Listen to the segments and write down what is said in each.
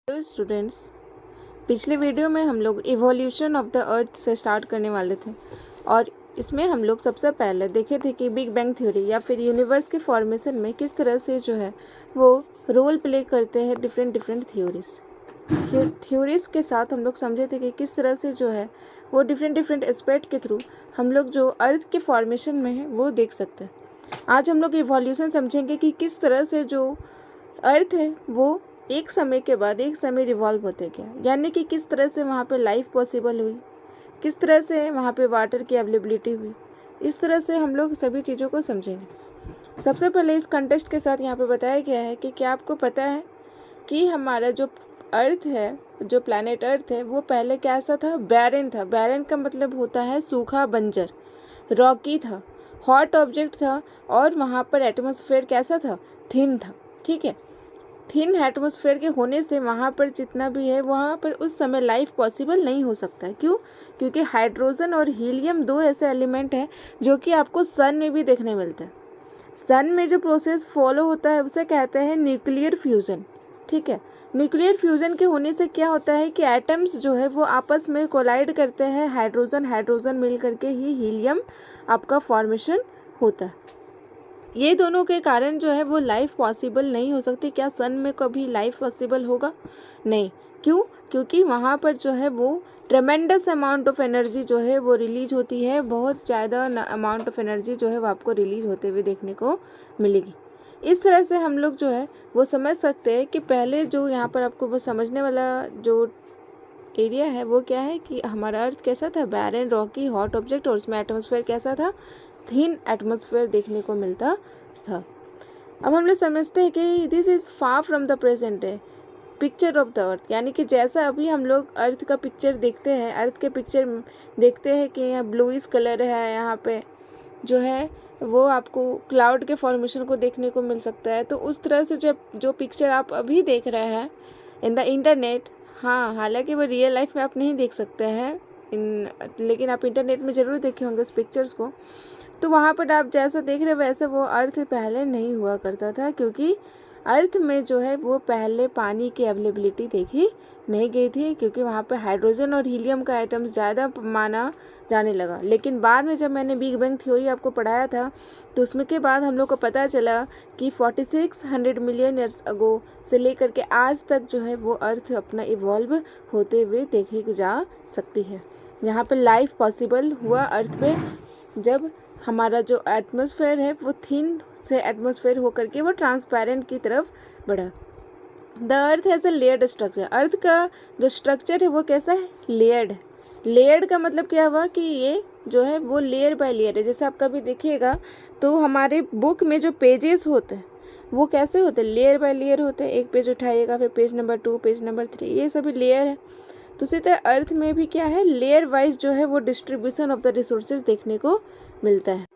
Hello students, पिछले video में हम लोग इवोल्यूशन ऑफ द अर्थ से स्टार्ट करने वाले थे और इसमें हम लोग सबसे पहले देखे थे कि बिग बैंग थ्योरी या फिर यूनिवर्स के फॉर्मेशन में किस तरह से जो है वो रोल प्ले करते हैं डिफरेंट थ्योरीज के साथ हम लोग समझे थे कि किस तरह से जो है वो डिफरेंट एस्पेक्ट के थ्रू हम लोग जो अर्थ के फॉर्मेशन में है वो देख सकते हैं। आज हम लोग इवोल्यूशन समझेंगे कि किस तरह से जो अर्थ है वो एक समय के बाद एक समय रिवॉल्व होते गया, यानी कि किस तरह से वहाँ पे लाइफ पॉसिबल हुई, किस तरह से वहाँ पे वाटर की अवेलेबिलिटी हुई। इस तरह से हम लोग सभी चीज़ों को समझेंगे। सबसे पहले इस कंटेस्ट के साथ यहाँ पे बताया गया है कि क्या आपको पता है कि हमारा जो अर्थ है, जो प्लैनेट अर्थ है, वो पहले कैसा था? बैरन था। बैरन का मतलब होता है सूखा, बंजर, रॉकी था, हॉट ऑब्जेक्ट था और वहाँ पर एटमॉस्फेयर कैसा था? थिन था। ठीक है, थिन एटमॉस्फेयर के होने से वहाँ पर जितना भी है वहाँ पर उस समय लाइफ पॉसिबल नहीं हो सकता है। क्यों? क्योंकि हाइड्रोजन और हीलियम दो ऐसे एलिमेंट हैं जो कि आपको सन में भी देखने मिलते हैं। सन में जो प्रोसेस फॉलो होता है उसे कहते हैं न्यूक्लियर फ्यूज़न। ठीक है, न्यूक्लियर फ्यूज़न के होने से क्या होता है कि एटम्स जो है वो आपस में कोलाइड करते हैं, हाइड्रोजन मिल करके ही हीलियम आपका फॉर्मेशन होता है। ये दोनों के कारण जो है वो लाइफ पॉसिबल नहीं हो सकती। क्या सन में कभी लाइफ पॉसिबल होगा? नहीं। क्यों? क्योंकि वहाँ पर जो है वो ट्रेमेंडस अमाउंट ऑफ एनर्जी जो है वो रिलीज होती है, बहुत ज़्यादा अमाउंट ऑफ एनर्जी जो है वो आपको रिलीज होते हुए देखने को मिलेगी। इस तरह से हम लोग जो है वो समझ सकते हैं कि पहले जो यहाँ पर आपको वो समझने वाला जो एरिया है वो क्या है कि हमारा अर्थ कैसा था? बैरन, रॉकी, हॉट ऑब्जेक्ट, और उसमें एटमॉस्फेयर कैसा था? थिन एटमॉस्फेयर देखने को मिलता था। अब हम लोग समझते हैं कि this is far from the present day picture of the अर्थ, यानी कि जैसा अभी हम लोग अर्थ का पिक्चर देखते हैं, अर्थ के पिक्चर देखते हैं कि यहाँ ब्लूइश कलर है, यहाँ पे जो है वो आपको क्लाउड के फॉर्मेशन को देखने को मिल सकता है। तो उस तरह से जब जो पिक्चर आप अभी देख रहे हैं इन द इंटरनेट, हाँ, हालांकि वो रियल लाइफ में आप नहीं देख सकते हैं लेकिन आप इंटरनेट में ज़रूर देखे होंगे उस पिक्चर्स को। तो वहाँ पर आप जैसा देख रहे हो वैसे वो अर्थ पहले नहीं हुआ करता था, क्योंकि अर्थ में जो है वो पहले पानी की अवेलेबिलिटी देखी नहीं गई थी, क्योंकि वहाँ पर हाइड्रोजन और हीलियम का आइटम्स ज़्यादा माना जाने लगा। लेकिन बाद में जब मैंने बिग बैंग थ्योरी आपको पढ़ाया था तो उसमें के बाद हम लोग को पता चला कि 4600 मिलियन ईयर्स अगो से लेकर के आज तक जो है वो अर्थ अपना इवॉल्व होते हुए देखी जा सकती है। यहाँ पर लाइफ पॉसिबल हुआ अर्थ पे जब हमारा जो एटमॉस्फेयर है वो थिन से एटमॉस्फेयर होकर के वो ट्रांसपेरेंट की तरफ बढ़ा। The earth has a layered structure. Earth का जो स्ट्रक्चर है वो कैसा है? लेयर्ड है। लेयर्ड का मतलब क्या हुआ कि ये जो है वो लेयर बाय लेयर है। जैसे आप कभी देखिएगा तो हमारे बुक में जो पेजेस होते हैं वो कैसे होते हैं? लेयर बाय लेयर होते हैं। एक पेज उठाइएगा, फिर पेज नंबर 2, पेज नंबर 3, ये सभी लेयर है। तो इसी तरह अर्थ में भी क्या है? लेयर वाइज जो है वो डिस्ट्रीब्यूशन ऑफ द रिसोर्सेज देखने को मिलता है।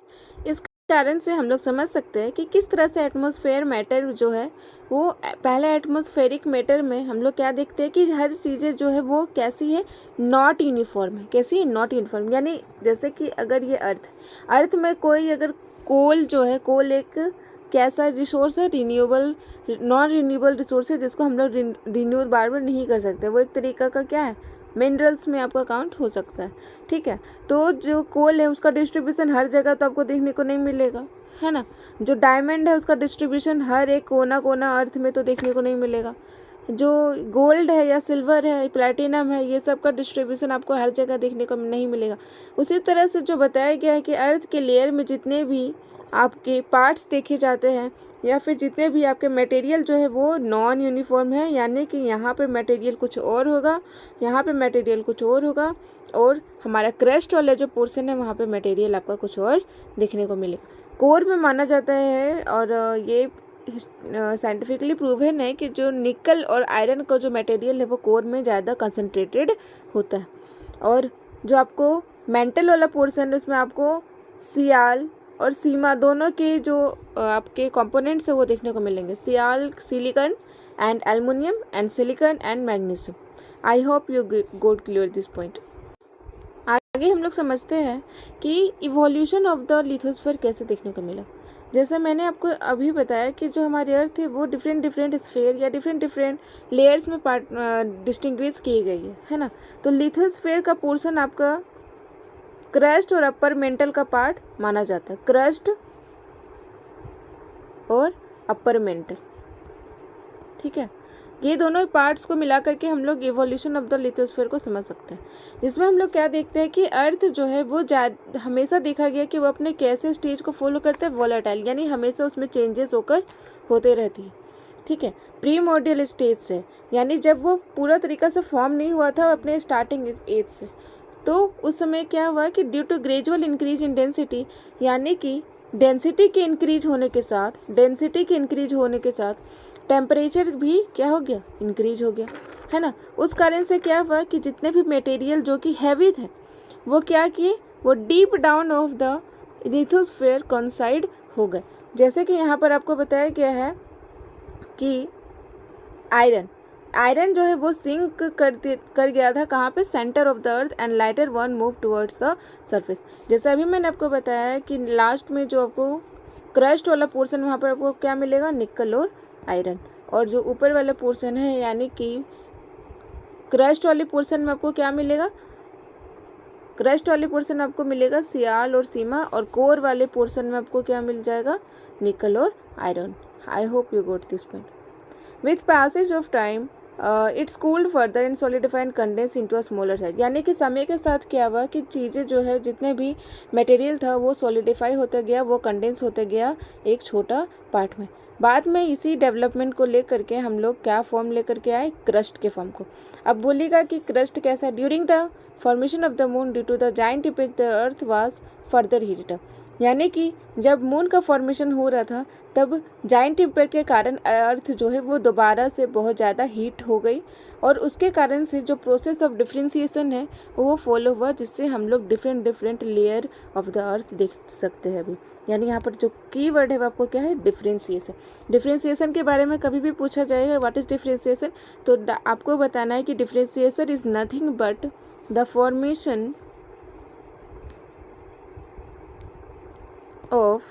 इस कारण से हम लोग समझ सकते हैं कि किस तरह से एटमॉस्फेयर मैटर जो है वो पहले एटमॉस्फेरिक मैटर में हम लोग क्या देखते हैं कि हर चीज़ें जो है वो कैसी है? नॉट यूनिफॉर्म है। कैसी है? Not uniform. यानी जैसे कि अगर ये अर्थ में कोई अगर कोल जो है, कोल एक कैसा रिसोर्स है? रिन्यूएबल, नॉन रिन्यूएबल रिसोर्स है जिसको हम लोग रिन्यू बार बार नहीं कर सकते। वो एक तरीका का क्या है? मिनरल्स में आपका काउंट हो सकता है। ठीक है, तो जो कोल है उसका डिस्ट्रीब्यूशन हर जगह तो आपको देखने को नहीं मिलेगा, है ना। जो डायमंड है उसका डिस्ट्रीब्यूशन हर एक कोना कोना अर्थ में तो देखने को नहीं मिलेगा। जो गोल्ड है या सिल्वर है, प्लैटिनम है, ये सब का डिस्ट्रीब्यूशन आपको हर जगह देखने को नहीं मिलेगा। उसी तरह से जो बताया गया है कि अर्थ के लेयर में जितने भी आपके पार्ट्स देखे जाते हैं या फिर जितने भी आपके मटेरियल जो है वो नॉन यूनिफॉर्म है, यानी कि यहाँ पे मटेरियल कुछ और होगा, यहाँ पे मटेरियल कुछ और होगा, और हमारा क्रस्ट वाला जो पोर्शन है वहाँ पे मटेरियल आपका कुछ और देखने को मिलेगा। कोर में माना जाता है और ये साइंटिफिकली प्रूवन है कि जो निकल और आयरन का जो मटेरियल है वो कोर में ज़्यादा कंसनट्रेटेड होता है। और जो आपको मेंटल वाला पोर्शन है उसमें आपको सियाल और सीमा दोनों के जो आपके कंपोनेंट्स है वो देखने को मिलेंगे। Sial, silicon and aluminium and silicon and magnesium. I hope you got clear this point. आगे हम लोग समझते हैं कि इवोल्यूशन ऑफ द लिथोस्फीयर कैसे देखने को मिला। जैसे मैंने आपको अभी बताया कि जो हमारी अर्थ है वो डिफरेंट डिफरेंट स्फीयर या डिफरेंट डिफरेंट लेयर्स में पार्ट डिस्टिंग्विश की गई है ना। तो लिथोस्फीयर का पोर्शन आपका क्रस्ट और अपर मेंटल का पार्ट माना जाता है, क्रस्ट और अपर मेंटल, ठीक है। ये दोनों पार्ट्स को मिला करके हम लोग इवोल्यूशन ऑफ द लिथोस्फीयर को समझ सकते हैं। इसमें हम लोग क्या देखते हैं कि अर्थ जो है वो हमेशा देखा गया कि वो अपने कैसे स्टेज को फॉलो करता है, वोलेटाइल, यानी हमेशा उसमें चेंजेस होते रहती है, ठीक है। प्रीमोर्डियल स्टेज से, यानी जब वो पूरा तरीका से फॉर्म नहीं हुआ था अपने स्टार्टिंग एज से, तो उस समय क्या हुआ कि due to gradual increase in density, यानी कि डेंसिटी के इंक्रीज होने के साथ टेम्परेचर भी क्या हो गया, इंक्रीज हो गया, है ना। उस कारण से क्या हुआ कि जितने भी मटेरियल जो कि हैवी थे वो क्या किए, वो deep down of the lithosphere कॉन्साइड हो गए। जैसे कि यहाँ पर आपको बताया गया है कि आयरन जो है वो सिंक कर गया था कहाँ पे, centre of the earth, and lighter one move towards the surface. जैसे अभी मैंने आपको बताया है कि लास्ट में जो आपको क्रस्ट वाला पोर्शन, वहाँ पर आपको क्या मिलेगा, निकल और आयरन, और जो ऊपर वाला पोर्शन है यानी कि क्रस्ट वाले पोर्शन में आपको क्या मिलेगा, क्रस्ट वाले पोर्शन में आपको मिलेगा सियाल और सीमा, और कोर वाले पोर्शन में आपको क्या मिल जाएगा, निकल और iron. I hope you goat this point. With passage of time it's cooled further and solidify and condense into a smaller size, यानी कि समय के साथ क्या हुआ कि चीज़ें जो है, जितने भी मटेरियल था वो सॉलिडिफाई होता गया, वो कंडेंस होता गया एक छोटा पार्ट में। बाद में इसी डेवलपमेंट को लेकर के हम लोग क्या फॉर्म लेकर के आए, क्रस्ट के फॉर्म को। अब बोलिएगा कि क्रस्ट कैसा है, during the formation of the moon due to the giant impact the earth was further heated up, यानी कि जब मून का फॉर्मेशन हो रहा था तब जाइंट इम्पैक्ट के कारण अर्थ जो है वो दोबारा से बहुत ज़्यादा हीट हो गई, और उसके कारण से जो प्रोसेस ऑफ डिफ्रेंसिएशन है वो फॉलो हुआ, जिससे हम लोग different different layer of the अर्थ देख सकते हैं अभी। यानी यहाँ पर जो की वर्ड है वो आपको क्या है, डिफ्रेंसिएशन। डिफ्रेंसिएशन के बारे में कभी भी पूछा जाएगा व्हाट इज डिफ्रेंसिएशन, तो आपको बताना है कि differentiation is nothing but the formation of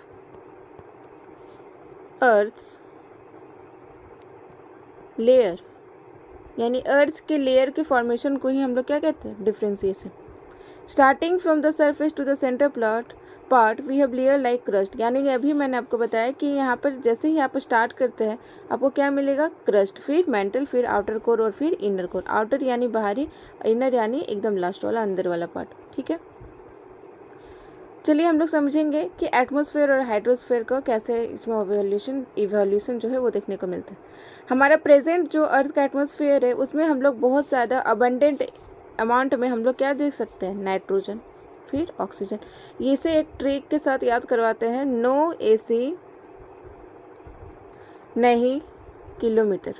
earth's layer, यानी अर्थ के लेयर के फॉर्मेशन को ही हम लोग क्या कहते हैं, differentiation. Starting from the surface to the centre part we have layer like crust, यानी कि अभी मैंने आपको बताया कि यहाँ पर जैसे ही आप स्टार्ट करते हैं आपको क्या मिलेगा, क्रस्ट, फिर मेंटल, फिर आउटर कोर और फिर इनर कोर। आउटर यानी बाहरी, इनर यानी एकदम लास्ट वाला अंदर वाला पार्ट, ठीक है। चलिए हम लोग समझेंगे कि एटमॉस्फेयर और हाइड्रोस्फेयर का कैसे इसमें इवोल्यूशन जो है वो देखने को मिलता है। हमारा प्रेजेंट जो अर्थ का एटमॉस्फेयर है उसमें हम लोग बहुत ज़्यादा अबंडेंट अमाउंट में हम लोग क्या देख सकते हैं, नाइट्रोजन, फिर ऑक्सीजन। ये से एक ट्रिक के साथ याद करवाते हैं, नो एसी नहीं किलोमीटर,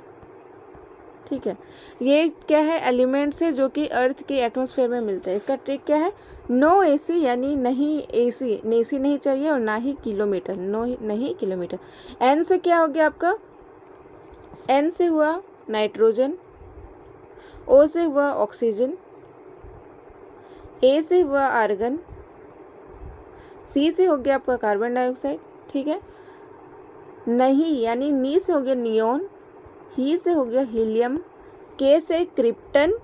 ठीक है। ये क्या है, एलिमेंट्स है जो कि अर्थ के एटमॉस्फेयर में मिलता है। इसका ट्रिक क्या है, नो एसी यानी नहीं एसी नहीं चाहिए, और ना ही किलोमीटर, नहीं किलोमीटर। एन से क्या हो गया आपका, एन से हुआ नाइट्रोजन, ओ से हुआ ऑक्सीजन, ए से हुआ आर्गन, सी से हो गया आपका कार्बन डाइऑक्साइड, ठीक है। नहीं यानी नी से हो गया नियोन, ही से हो गया हीलियम, के से क्रिप्टन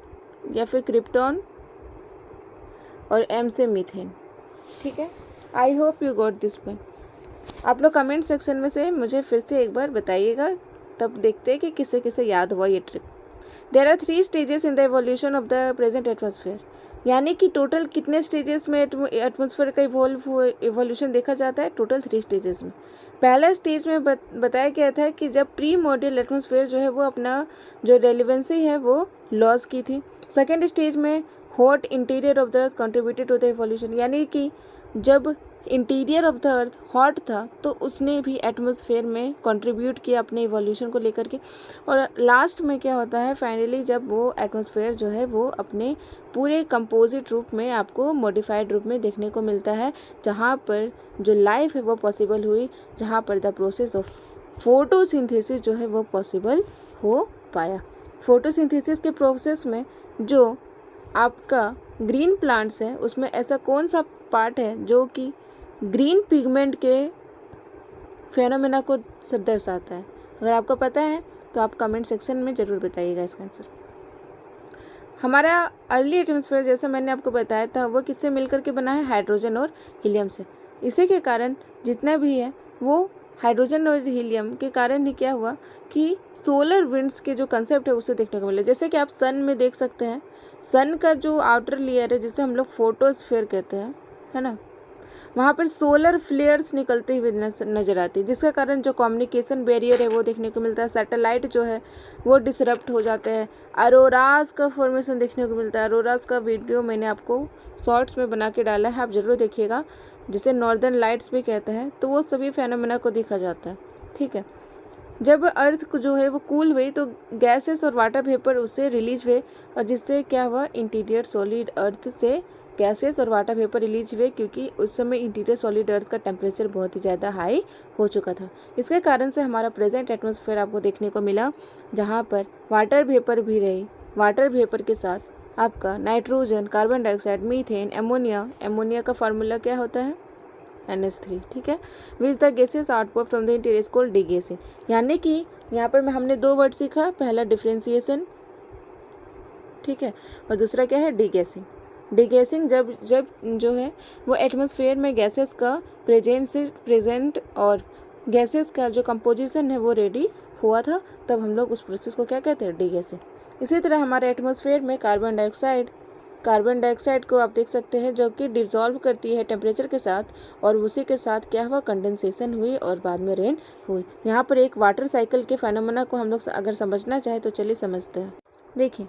या फिर क्रिप्टॉन, और एम से मीथेन, ठीक है। आई hope you got this point. आप लोग कमेंट सेक्शन में से मुझे फिर से एक बार बताइएगा, तब देखते हैं कि किसे किसे याद हुआ ये trick. There are 3 stages in the evolution of the present atmosphere, यानी कि टोटल कितने स्टेजेस में एटमॉस्फेयर का इवोल्यूशन देखा जाता है, टोटल 3 स्टेजेस में। पहला स्टेज में बताया गया था कि जब प्री मॉडर्न एटमॉस्फेयर जो है वो अपना जो रेलिवेंसी है वो लॉस की थी। सेकेंड स्टेज में hot interior of the earth contributed to the evolution, यानी कि जब interior of the earth hot था तो उसने भी एटमॉस्फेयर में कंट्रीब्यूट किया अपने इवोल्यूशन को लेकर के। और लास्ट में क्या होता है, फाइनली जब वो एटमॉस्फेयर जो है वो अपने पूरे कंपोजिट रूप में आपको मॉडिफाइड रूप में देखने को मिलता है, जहाँ पर जो लाइफ है वो पॉसिबल हुई, जहाँ पर द प्रोसेस ऑफ फोटोसिंथेसिस जो है वो पॉसिबल हो पाया। फोटोसिंथेसिस के प्रोसेस में जो आपका ग्रीन प्लांट्स है उसमें ऐसा कौन सा पार्ट है जो कि ग्रीन पिगमेंट के फेनोमेना को सब दर्शाता है? अगर आपको पता है तो आप कमेंट सेक्शन में ज़रूर बताइएगा इसका आंसर। हमारा अर्ली एटमॉस्फेयर जैसा मैंने आपको बताया था वो किससे मिलकर के बना है? हाइड्रोजन और हीलियम से। इसी के कारण जितना भी है वो हाइड्रोजन और हीलियम के कारण ही क्या हुआ कि सोलर विंड्स के जो कंसेप्ट है उसे देखने को मिला। जैसे कि आप सन में देख सकते हैं, सन का जो आउटर लेयर है जिसे हम लोग फोटोस्फीयर कहते हैं, है ना, वहाँ पर सोलर फ्लेयर्स निकलते हुए नजर आती है, जिसका कारण जो कम्युनिकेशन बैरियर है वो देखने को मिलता है। सैटेलाइट जो है वो डिसरप्ट हो जाते हैं। अरोराज का फॉर्मेशन देखने को मिलता है। अरोराज का वीडियो मैंने आपको शॉर्ट्स में बना के डाला है, आप ज़रूर देखिएगा, जिसे नॉर्दर्न लाइट्स भी कहते हैं। तो वो सभी फेनोमेना को देखा जाता है। ठीक है, जब अर्थ को जो है वो कूल हुई तो गैसेस और वाटर वेपर उससे रिलीज हुए, और जिससे क्या हुआ, इंटीरियर सॉलिड अर्थ से गैसेस और वाटर वेपर रिलीज हुए, क्योंकि उस समय इंटीरियर सॉलिड अर्थ का टेम्परेचर बहुत ही ज़्यादा हाई हो चुका था। इसके कारण से हमारा प्रेजेंट एटमॉस्फेयर आपको देखने को मिला, जहाँ पर वाटर वेपर भी रही। वाटर वेपर के साथ आपका nitrogen, carbon dioxide, methane, ammonia. Ammonia का फार्मूला क्या होता है? NH3। ठीक है, which the gases output from the interior is called degassing. यानी कि यहाँ पर हमने दो वर्ड सीखा, पहला डिफ्रेंसिएशन, ठीक है, और दूसरा क्या है? डिगेसिंग। डिगेसिंग जब जो है वो एटमॉस्फेयर में गैसेस का प्रेजेंट और गैसेस का जो कंपोजिशन है वो रेडी हुआ था, तब हम लोग उस प्रोसेस को क्या कहते हैं? डिगेसिंग। इसी तरह हमारे एटमॉस्फेयर में कार्बन डाइऑक्साइड को आप देख सकते हैं जो कि डिसॉल्व करती है टेम्परेचर के साथ, और उसी के साथ क्या हुआ? कंडेंसेशन हुई और बाद में रेन हुई। यहाँ पर एक वाटर साइकिल के फेनोमेना को हम लोग अगर समझना चाहें तो चलिए समझते हैं। देखिए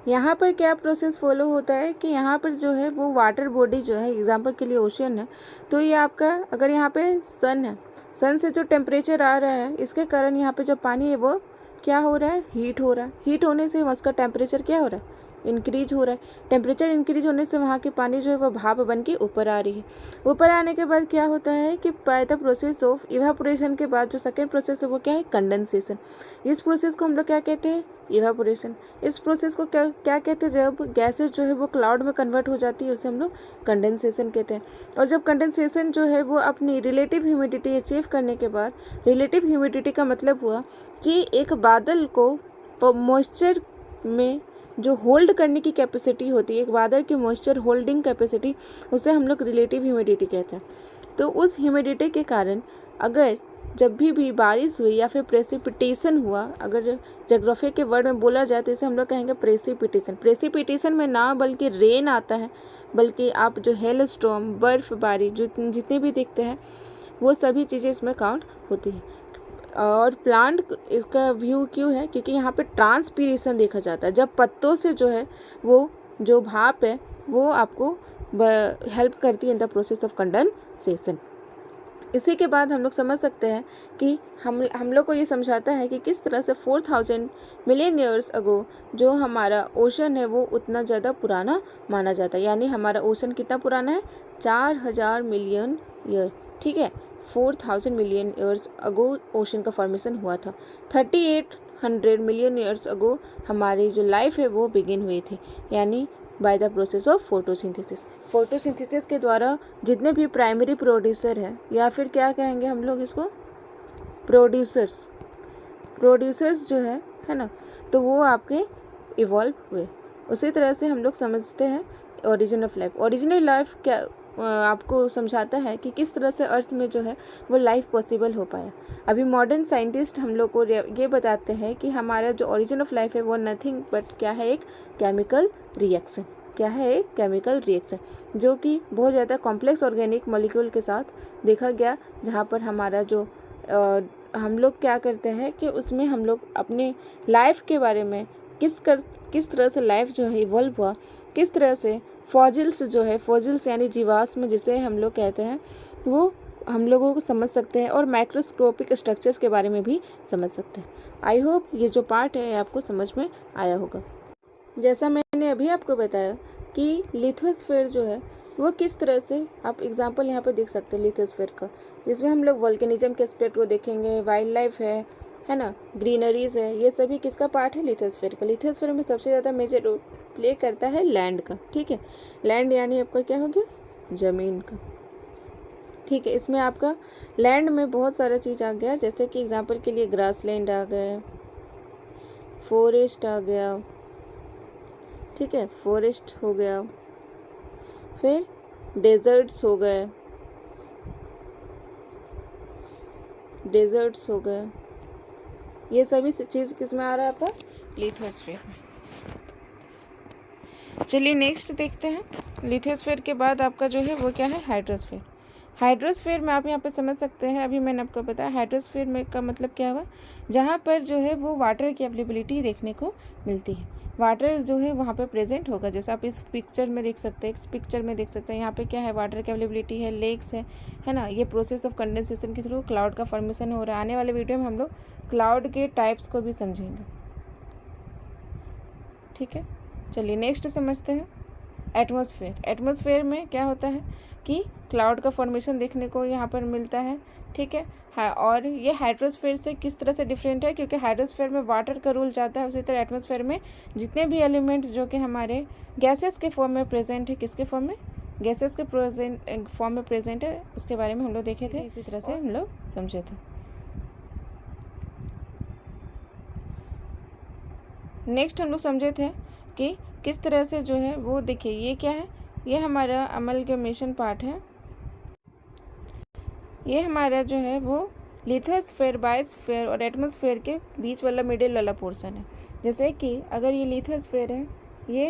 यहाँ पर क्या प्रोसेस फॉलो होता है कि यहाँ पर जो है वो वाटर बॉडी जो है, एग्जाम्पल के लिए ओशन है, तो ये आपका अगर यहाँ पे सन है, सन से जो टेम्परेचर आ रहा है, इसके कारण यहाँ पे जो पानी है वो क्या हो रहा है? हीट हो रहा है। हीट होने से उसका टेम्परेचर क्या हो रहा है? इंक्रीज हो रहा है। टेम्परेचर इंक्रीज होने से वहाँ की पानी जो है वो भाप बन के ऊपर आ रही है। ऊपर आने के बाद क्या होता है कि by the process of evaporation के बाद जो सेकेंड प्रोसेस है वो क्या है? कंडेंसेशन। इस प्रोसेस को हम लोग क्या कहते हैं? इवापोरेशन। इस प्रोसेस को क्या कहते हैं? जब गैसेस जो है वो क्लाउड में कन्वर्ट हो जाती है उसे हम लोग कंडेंसेशन कहते हैं। और जब कंडेंसेशन जो है वो अपनी रिलेटिव ह्यूमिडिटी अचीव करने के बाद, रिलेटिव ह्यूमिडिटी का मतलब हुआ कि एक बादल को मॉइस्चर में जो होल्ड करने की कैपेसिटी होती है, एक बादल की मॉइस्चर होल्डिंग कैपेसिटी, उसे हम लोग रिलेटिव ह्यूमिडिटी कहते हैं। तो उस ह्यूमिडिटी के कारण अगर जब भी बारिश हुई या फिर प्रेसिपिटेशन हुआ, अगर ज्योग्राफी के वर्ड में बोला जाए तो इसे हम लोग कहेंगे प्रेसिपिटेशन। प्रेसिपिटेशन में ना बल्कि रेन आता है, बल्कि आप जो हेल स्टॉर्म, बर्फबारी, जो जितने भी देखते हैं वो सभी चीज़ें इसमें काउंट होती है। और प्लांट इसका व्यू क्यों है? क्योंकि यहाँ पे ट्रांसपीरेशन देखा जाता है। जब पत्तों से जो है वो जो भाप है वो आपको हेल्प करती है in the process of condensation. इसी के बाद हम लोग समझ सकते हैं कि हम लोग को ये समझाता है कि किस तरह से 4000 मिलियन ईयर्स अगो जो हमारा ओशन है वो उतना ज़्यादा पुराना माना जाता है। यानी हमारा ओशन कितना पुराना है? 4000 मिलियन ईयर। ठीक है, 4000 मिलियन ईयर्स अगो ओशन का फॉर्मेशन हुआ था। 3800 मिलियन ईयर्स अगो हमारी जो लाइफ है वो बिगिन हुई थी, यानी by the process of photosynthesis. Photosynthesis के द्वारा जितने भी प्राइमरी प्रोड्यूसर हैं, या फिर क्या कहेंगे हम लोग इसको? प्रोड्यूसर्स जो है ना, तो वो आपके इवॉल्व हुए। उसी तरह से हम लोग समझते हैं origin of life. Original life क्या आपको समझाता है कि किस तरह से अर्थ में जो है वो लाइफ पॉसिबल हो पाया। अभी मॉडर्न साइंटिस्ट हम लोग को ये बताते हैं कि हमारा जो ओरिजिन ऑफ लाइफ है वो नथिंग बट क्या है? एक केमिकल रिएक्शन। क्या है? एक केमिकल रिएक्शन, जो कि बहुत ज़्यादा कॉम्प्लेक्स ऑर्गेनिक मॉलिक्यूल के साथ देखा गया, जहाँ पर हमारा जो हम लोग क्या करते हैं कि उसमें हम लोग अपने लाइफ के बारे में किस तरह से लाइफ जो है इवॉल्व हुआ, किस तरह से फॉजिल्स जो है, फॉजिल्स यानी जीवाश्म जिसे हम लोग कहते हैं, वो हम लोगों को समझ सकते हैं, और माइक्रोस्कोपिक स्ट्रक्चर्स के बारे में भी समझ सकते हैं। आई होप ये जो पार्ट है आपको समझ में आया होगा। जैसा मैंने अभी आपको बताया कि लिथोस्फीयर जो है वो किस तरह से, आप एग्जांपल यहाँ पे देख सकते हैं लिथोस्फीयर का, जिसमें हम लोग वोल्केनिज्म के एस्पेक्ट को देखेंगे, वाइल्ड लाइफ है ना, ग्रीनरीज है, ये सभी किसका पार्ट है? लिथोस्फीयर का। लिथोस्फीयर में सबसे ज़्यादा मेजर रोल प्ले करता है लैंड का। ठीक है, लैंड यानी आपका क्या हो गया? ज़मीन का। ठीक है, इसमें आपका लैंड में बहुत सारा चीज़ आ गया, जैसे कि एग्जांपल के लिए ग्रास लैंड आ गया, फॉरेस्ट आ गया, ठीक है, फॉरेस्ट हो गया, फिर डेजर्ट्स हो गए, डेजर्ट्स हो गए, ये सभी चीज़ किस में आ रहा है आपका? लिथोस्फीयर में। चलिए नेक्स्ट देखते हैं। लिथोस्फीयर के बाद आपका जो है वो क्या है? हाइड्रोस्फीयर। हाइड्रोस्फीयर में आप यहाँ पे समझ सकते हैं, अभी मैंने आपको बताया हाइड्रोस्फीयर में का मतलब क्या हुआ, जहाँ पर जो है वो वाटर की अवेलेबिलिटी देखने को मिलती है, वाटर जो है वहाँ पे प्रेजेंट होगा। जैसे आप इस पिक्चर में देख सकते हैं, इस पिक्चर में देख सकते हैं, यहाँ पे क्या है? वाटर की अवेलेबिलिटी है, लेक्स है ना। ये प्रोसेस ऑफ कंडेंसेशन के थ्रू क्लाउड का फॉर्मेशन हो रहा है। आने वाले वीडियो में हम लोग क्लाउड के टाइप्स को भी समझेंगे, ठीक है। चलिए नेक्स्ट समझते हैं एटमॉस्फेयर। एटमॉस्फेयर में क्या होता है कि क्लाउड का फॉर्मेशन देखने को यहाँ पर मिलता है, ठीक है। हाँ, और ये हाइड्रोस्फेयर से किस तरह से डिफरेंट है, क्योंकि हाइड्रोस्फेयर में वाटर का रूल जाता है, उसी तरह एटमॉस्फेयर में जितने भी एलिमेंट्स जो कि हमारे गैसेस के फॉर्म में प्रेजेंट है, किसके फॉर्म में? गैसेस के फॉर्म में प्रेजेंट है, उसके बारे में हम लोग देखे थे, इसी तरह से हम लोग समझे थे। नेक्स्ट हम लोग समझे थे कि किस तरह से जो है वो, देखिए ये क्या है? ये हमारा अमलगमेशन पार्ट है, ये हमारा जो है वो लिथोस्फेयर, बायोस्फेयर और एटमॉस्फेयर के बीच वाला मिडिल वाला पोर्शन है। जैसे कि अगर ये लिथोस्फेयर है, ये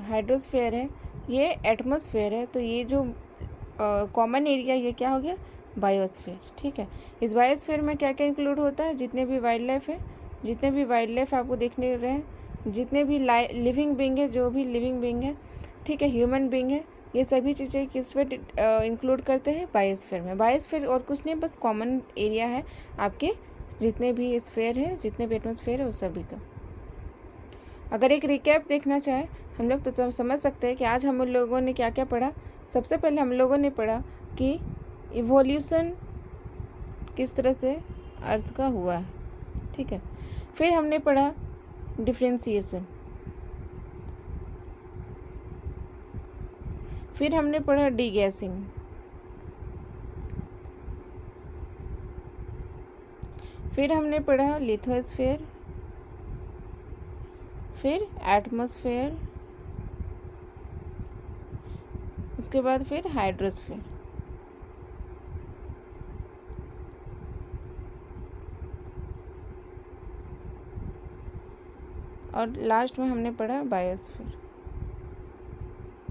हाइड्रोस्फेयर है, ये एटमॉस्फेयर है, तो ये जो कॉमन एरिया ये क्या हो गया? बायोस्फेयर, ठीक है। इस बायोस्फेयर में क्या क्या इंक्लूड होता है? जितने भी वाइल्ड लाइफ है, जितने भी वाइल्ड लाइफ आपको देखने रहे हैं, जितने भी लिविंग बींग है, जो भी लिविंग बींग है, ठीक है, ह्यूमन बींग है, ये सभी चीज़ें किस में इंक्लूड करते हैं? बायोस्फीयर में। बायोस्फीयर और कुछ नहीं, बस कॉमन एरिया है आपके जितने भी स्फीयर है, जितने भी एटमॉस्फेयर है, उस सभी का। अगर एक रिकैप देखना चाहे हम लोग तो समझ सकते हैं कि आज हम लोगों ने क्या क्या पढ़ा। सबसे पहले हम लोगों ने पढ़ा कि इवोल्यूशन किस तरह से अर्थ का हुआ है, ठीक है। फिर हमने पढ़ा डिफ्रेंसिएशन, फिर हमने पढ़ा डीगैसिंग, फिर हमने पढ़ा लिथोस्फेयर, फिर एटमॉस्फेयर, उसके बाद फिर हाइड्रोस्फेयर, और लास्ट में हमने पढ़ा बायोस्फीयर।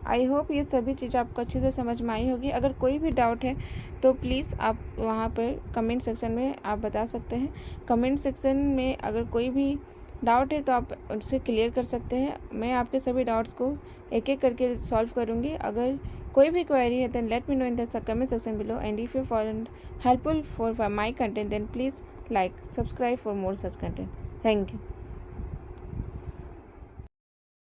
आई होप ये सभी चीज़ आपको अच्छे से समझ में आई होगी। अगर कोई भी डाउट है तो प्लीज़ आप वहाँ पर कमेंट सेक्शन में आप बता सकते हैं। कमेंट सेक्शन में अगर कोई भी डाउट है तो आप उससे क्लियर कर सकते हैं। मैं आपके सभी डाउट्स को एक एक करके सॉल्व करूँगी। अगर कोई भी क्वेरी है then let me know in the comment section below, and if you found helpful for my content then please like, subscribe for more such content. Thank you.